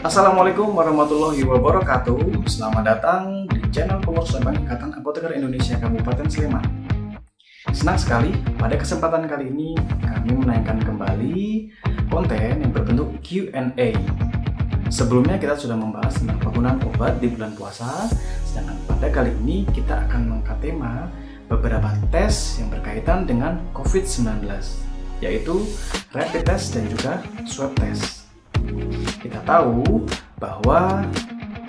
Assalamualaikum warahmatullahi wabarakatuh. Selamat datang di channel pengurus cabang Ikatan Apoteker Indonesia Kabupaten Sleman. Senang sekali pada kesempatan kali ini kami menayangkan kembali konten yang berbentuk Q&A. Sebelumnya kita sudah membahas tentang penggunaan obat di bulan puasa, sedangkan pada kali ini kita akan mengangkat tema beberapa tes yang berkaitan dengan COVID-19, yaitu rapid test dan juga swab test. Kita tahu bahwa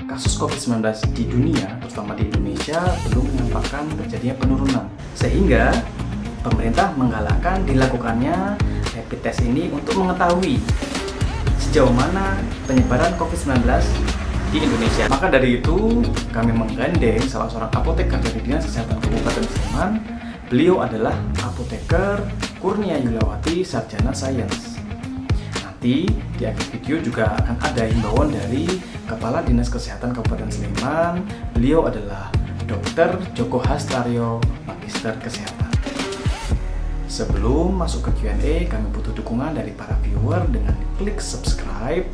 kasus COVID-19 di dunia, terutama di Indonesia, belum menampakkan terjadinya penurunan. Sehingga pemerintah menggalakkan dilakukannya rapid test ini untuk mengetahui sejauh mana penyebaran COVID-19 di Indonesia. Maka dari itu, kami menggandeng salah seorang apoteker dari Dinas Kesehatan Kabupaten Sleman. Beliau adalah Apoteker Kurnia Yulawati, Sarjana Sains. Nanti di akhir video juga akan ada himbauan dari Kepala Dinas Kesehatan Kabupaten Sleman. Beliau adalah Dr. Joko Hastaryo, Magister Kesehatan. Sebelum masuk ke Q&A, kami butuh dukungan dari para viewer dengan klik subscribe,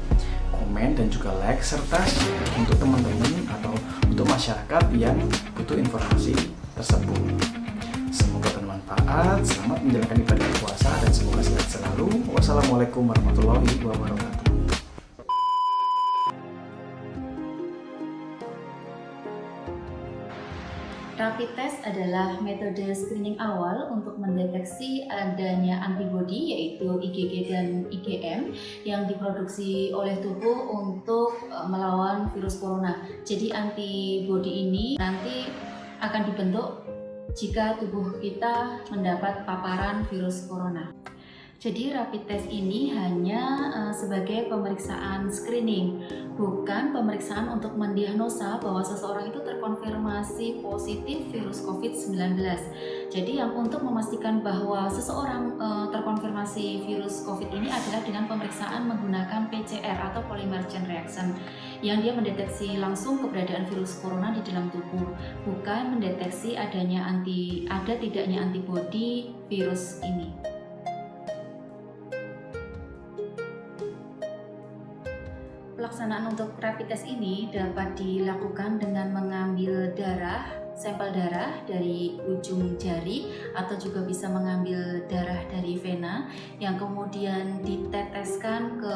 komen, dan juga like, serta share untuk teman-teman atau untuk masyarakat yang butuh informasi tersebut. Semoga bermanfaat, selamat menjalankan ibadah puasa, dan semoga sehat selalu. Wassalamualaikum warahmatullahi wabarakatuh. Rapid test adalah metode screening awal untuk mendeteksi adanya antibodi, yaitu IgG dan IgM, yang diproduksi oleh tubuh untuk melawan virus corona. Jadi antibodi ini nanti akan dibentuk jika tubuh kita mendapat paparan virus corona. Jadi rapid test ini hanya sebagai pemeriksaan screening, bukan pemeriksaan untuk mendiagnosa bahwa seseorang itu terkonfirmasi positif virus COVID-19. Jadi yang untuk memastikan bahwa seseorang terkonfirmasi virus COVID ini adalah dengan pemeriksaan menggunakan PCR atau polymer chain reaction, yang dia mendeteksi langsung keberadaan virus corona di dalam tubuh, bukan mendeteksi ada tidaknya antibodi virus ini. Pelaksanaan untuk rapid test ini dapat dilakukan dengan mengambil sampel darah dari ujung jari, atau juga bisa mengambil darah dari vena yang kemudian diteteskan ke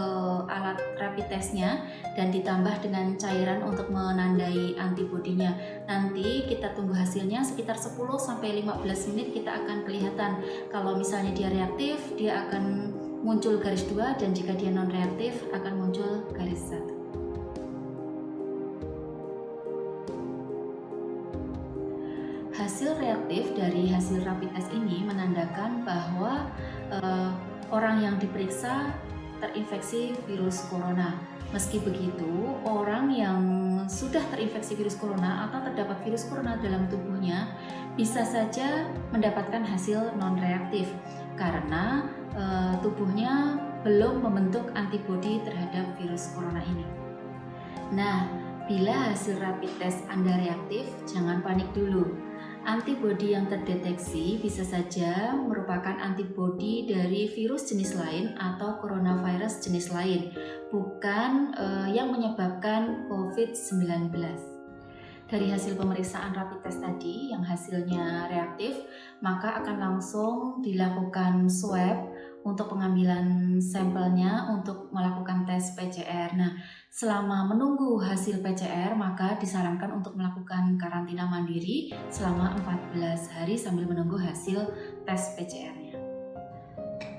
alat rapid testnya dan ditambah dengan cairan untuk menandai antibodinya. Nanti kita tunggu hasilnya sekitar 10-15 menit, kita akan kelihatan kalau misalnya dia reaktif, dia akan muncul garis 2, dan jika dia non-reaktif akan muncul garis 1. Hasil reaktif dari hasil rapid test ini menandakan bahwa orang yang diperiksa terinfeksi virus corona. Meski begitu, orang yang sudah terinfeksi virus corona atau terdapat virus corona dalam tubuhnya bisa saja mendapatkan hasil non-reaktif karena tubuhnya belum membentuk antibodi terhadap virus corona ini. Nah, bila hasil rapid test Anda reaktif, jangan panik dulu. Antibodi yang terdeteksi bisa saja merupakan antibodi dari virus jenis lain atau coronavirus jenis lain, bukan yang menyebabkan COVID-19. Dari hasil pemeriksaan rapid test tadi yang hasilnya reaktif, maka akan langsung dilakukan swab untuk pengambilan sampelnya untuk melakukan tes PCR. Nah, selama menunggu hasil PCR, maka disarankan untuk melakukan karantina mandiri selama 14 hari sambil menunggu hasil tes PCR-nya.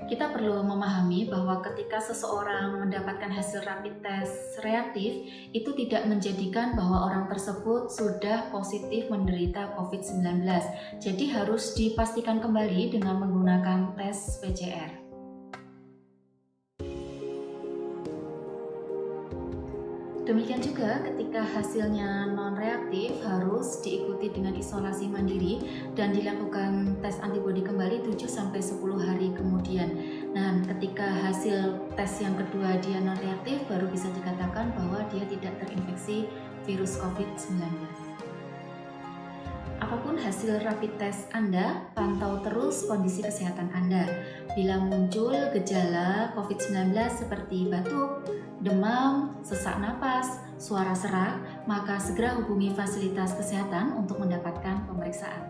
Kita perlu memahami bahwa ketika seseorang mendapatkan hasil rapid test reaktif, itu tidak menjadikan bahwa orang tersebut sudah positif menderita COVID-19. Jadi harus dipastikan kembali dengan menggunakan tes PCR. Demikian juga ketika hasilnya non-reaktif harus diikuti dengan isolasi mandiri dan dilakukan tes antibodi kembali 7-10 hari kemudian. Nah, ketika hasil tes yang kedua dia non-reaktif, baru bisa dikatakan bahwa dia tidak terinfeksi virus COVID-19. Apapun Apapun hasil rapid test Anda, pantau terus kondisi kesehatan Anda. Bila muncul gejala COVID-19 seperti batuk, demam, sesak napas, suara serak, maka segera hubungi fasilitas kesehatan untuk mendapatkan pemeriksaan.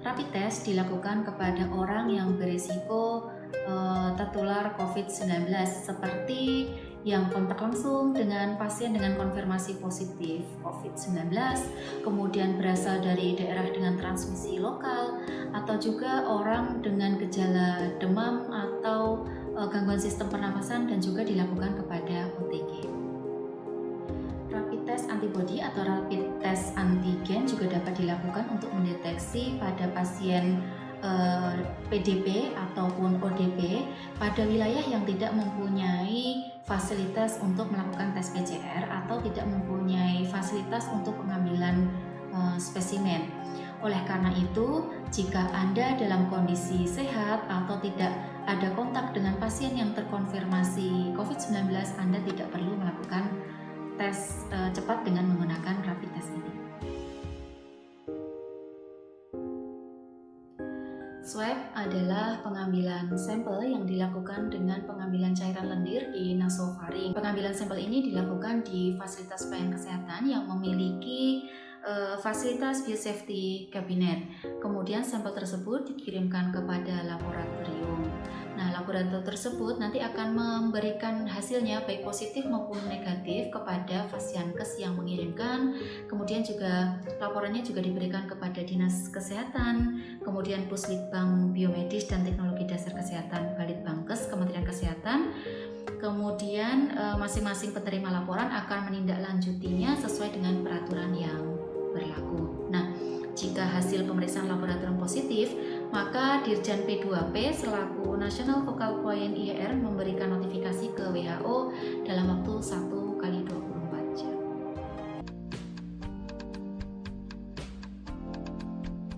Rapid test dilakukan kepada orang yang berisiko tertular COVID-19 seperti yang kontak langsung dengan pasien dengan konfirmasi positif COVID-19, kemudian berasal dari daerah dengan transmisi lokal, atau juga orang dengan gejala demam atau gangguan sistem pernafasan, dan juga dilakukan kepada OTG. Rapid test antibody atau rapid test antigen juga dapat dilakukan untuk mendeteksi pada pasien PDP ataupun ODP pada wilayah yang tidak mempunyai fasilitas untuk melakukan tes PCR atau tidak mempunyai fasilitas untuk pengambilan spesimen. Oleh karena itu, jika Anda dalam kondisi sehat atau tidak ada kontak dengan pasien yang terkonfirmasi COVID-19, Anda tidak perlu melakukan tes cepat dengan menggunakan rapid test ini. Swab adalah pengambilan sampel yang dilakukan dengan pengambilan cairan lendir di nasofaring. Pengambilan sampel ini dilakukan di fasilitas pelayanan kesehatan yang memiliki fasilitas biosafety cabinet. Kemudian sampel tersebut dikirimkan kepada laboratorium. Nah, laboratorium tersebut nanti akan memberikan hasilnya baik positif maupun negatif kepada Fasiankes yang mengirimkan. Kemudian juga laporannya juga diberikan kepada Dinas Kesehatan, kemudian Puslitbang Biomedis dan Teknologi Dasar Kesehatan Balitbangkes Kementerian Kesehatan. Kemudian masing-masing penerima laporan akan menindaklanjutinya sesuai dengan peraturan yang berlaku. Nah, jika hasil pemeriksaan laboratorium positif, maka Dirjen P2P selaku National Focal Point IAR memberikan notifikasi ke WHO dalam waktu 1x24 jam.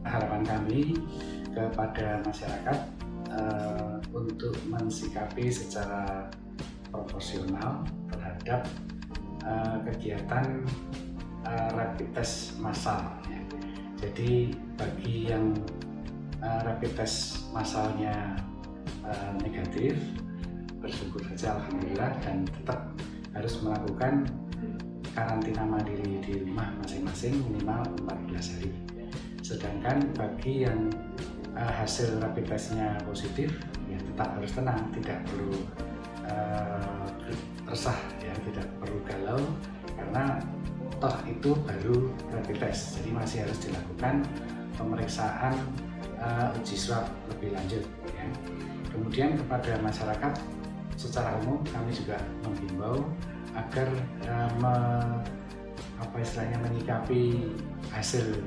Harapan kami kepada masyarakat untuk mensikapi secara proporsional terhadap kegiatan rapid test massal. Jadi bagi yang rapid test massalnya negatif, bersyukur saja alhamdulillah, dan tetap harus melakukan karantina mandiri di rumah masing-masing minimal 14 hari. Sedangkan bagi yang hasil rapid testnya positif, ya tetap harus tenang, tidak perlu resah, ya tidak perlu galau, karena toh itu baru rapid test, jadi masih harus dilakukan pemeriksaan uji swab lebih lanjut, ya. Kemudian kepada masyarakat secara umum kami juga menghimbau agar menyikapi hasil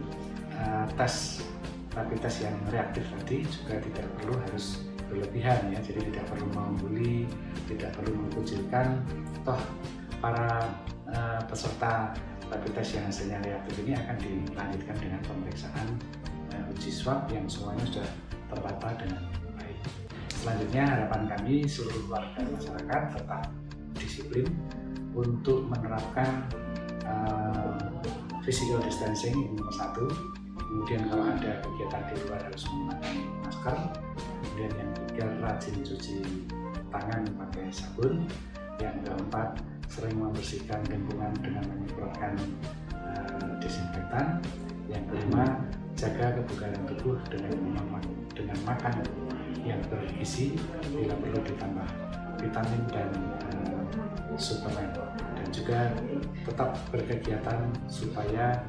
tes rapid test yang reaktif tadi juga tidak perlu harus berlebihan, ya. Jadi tidak perlu membuli, tidak perlu mengkucilkan, toh para peserta rapid test yang hasilnya reaktif ini akan dilanjutkan dengan pemeriksaan uji swab yang semuanya sudah tertata dengan baik. Selanjutnya harapan kami seluruh warga masyarakat tetap disiplin untuk menerapkan physical distancing ini nomor 1. Kemudian kalau ada kegiatan di luar harus menggunakan masker. Kemudian yang ketiga, rajin cuci tangan pakai sabun. Yang keempat, sering membersihkan lingkungan dengan menyemprotkan desinfektan. Yang kelima, jaga kebugaran tubuh dengan makan yang bergizi, bila perlu ditambah vitamin dan suplemen, dan juga tetap berkegiatan supaya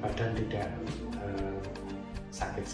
badan tidak sakit.